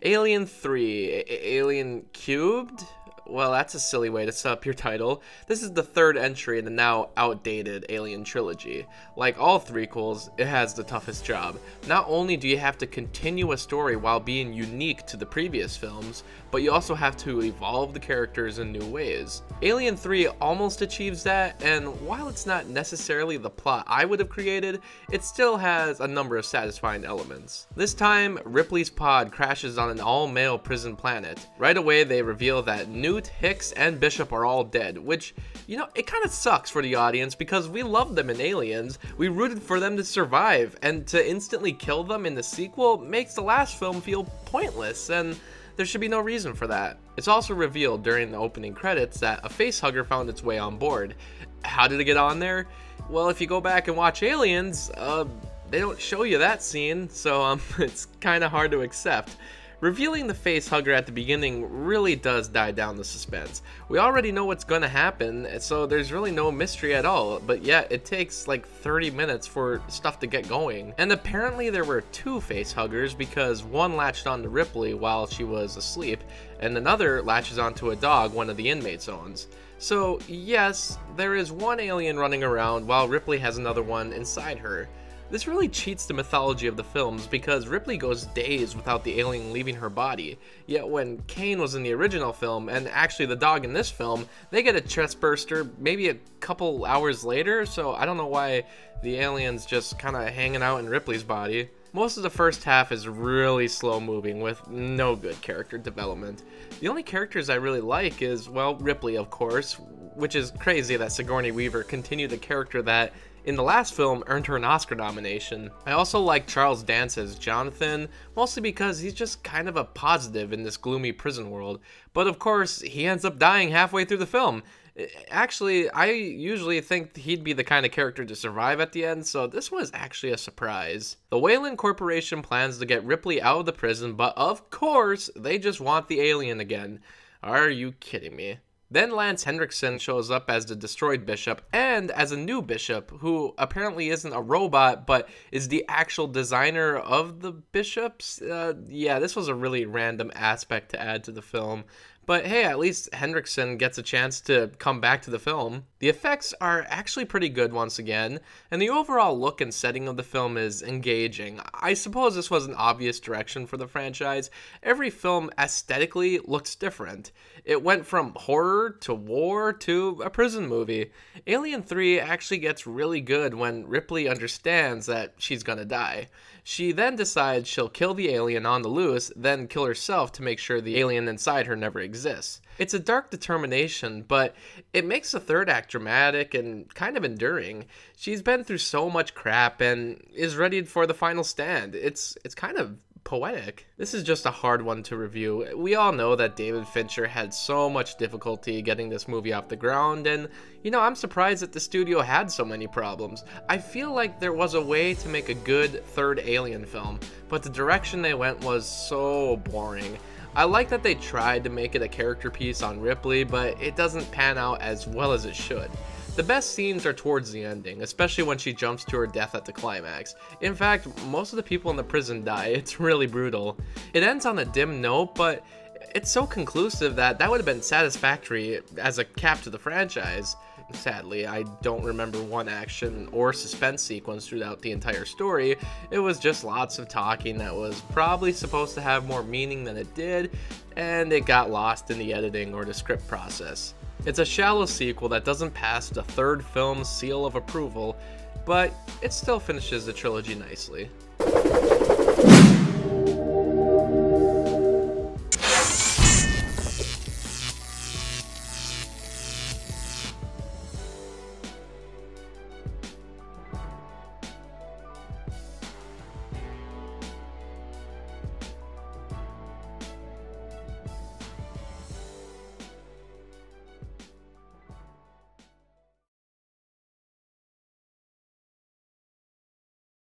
Alien 3, Alien Cubed? Well, that's a silly way to sum up your title. This is the third entry in the now outdated Alien trilogy. Like all threequels, it has the toughest job. Not only do you have to continue a story while being unique to the previous films, but you also have to evolve the characters in new ways. Alien 3 almost achieves that, and while it's not necessarily the plot I would have created, it still has a number of satisfying elements. This time, Ripley's pod crashes on an all-male prison planet. Right away, they reveal that Newt, Hicks, and Bishop are all dead, which, you know, it kind of sucks for the audience because we loved them in Aliens, we rooted for them to survive, and to instantly kill them in the sequel makes the last film feel pointless, and there should be no reason for that. It's also revealed during the opening credits that a facehugger found its way on board. How did it get on there? Well, if you go back and watch Aliens, they don't show you that scene, so it's kind of hard to accept. Revealing the facehugger at the beginning really does die down the suspense. We already know what's gonna happen, so there's really no mystery at all, but yet it takes like 30 minutes for stuff to get going. And apparently there were two facehuggers because one latched onto Ripley while she was asleep, and another latches onto a dog one of the inmates owns. So yes, there is one alien running around while Ripley has another one inside her. This really cheats the mythology of the films because Ripley goes days without the alien leaving her body, yet when Kane was in the original film, and actually the dog in this film, they get a chest burster maybe a couple hours later, so I don't know why the alien's just kind of hanging out in Ripley's body. Most of the first half is really slow moving with no good character development. The only characters I really like is, well, Ripley of course, which is crazy that Sigourney Weaver continued a character that in the last film earned her an Oscar nomination. I also like Charles Dance as Jonathan, mostly because he's just kind of a positive in this gloomy prison world, but of course he ends up dying halfway through the film. Actually, I usually think he'd be the kind of character to survive at the end, so this was actually a surprise. The Weyland Corporation plans to get Ripley out of the prison, but of course, they just want the alien again. Are you kidding me? Then Lance Henriksen shows up as the destroyed Bishop, and as a new Bishop, who apparently isn't a robot, but is the actual designer of the Bishops. Yeah, this was a really random aspect to add to the film. But hey, at least Henriksen gets a chance to come back to the film. The effects are actually pretty good once again, and the overall look and setting of the film is engaging. I suppose this was an obvious direction for the franchise. Every film aesthetically looks different. It went from horror to war to a prison movie. Alien 3 actually gets really good when Ripley understands that she's gonna die. She then decides she'll kill the alien on the loose, then kill herself to make sure the alien inside her never exists. It's a dark determination, but it makes the third act dramatic and kind of enduring. She's been through so much crap and is ready for the final stand. It's kind of poetic. This is just a hard one to review. We all know that David Fincher had so much difficulty getting this movie off the ground, and you know, I'm surprised that the studio had so many problems. I feel like there was a way to make a good third Alien film, but the direction they went was so boring. I like that they tried to make it a character piece on Ripley, but it doesn't pan out as well as it should. The best scenes are towards the ending, especially when she jumps to her death at the climax. In fact, most of the people in the prison die. It's really brutal. It ends on a dim note, but it's so conclusive that would have been satisfactory as a cap to the franchise. Sadly, I don't remember one action or suspense sequence throughout the entire story. It was just lots of talking that was probably supposed to have more meaning than it did, and it got lost in the editing or the script process. It's a shallow sequel that doesn't pass the third film's seal of approval, but it still finishes the trilogy nicely.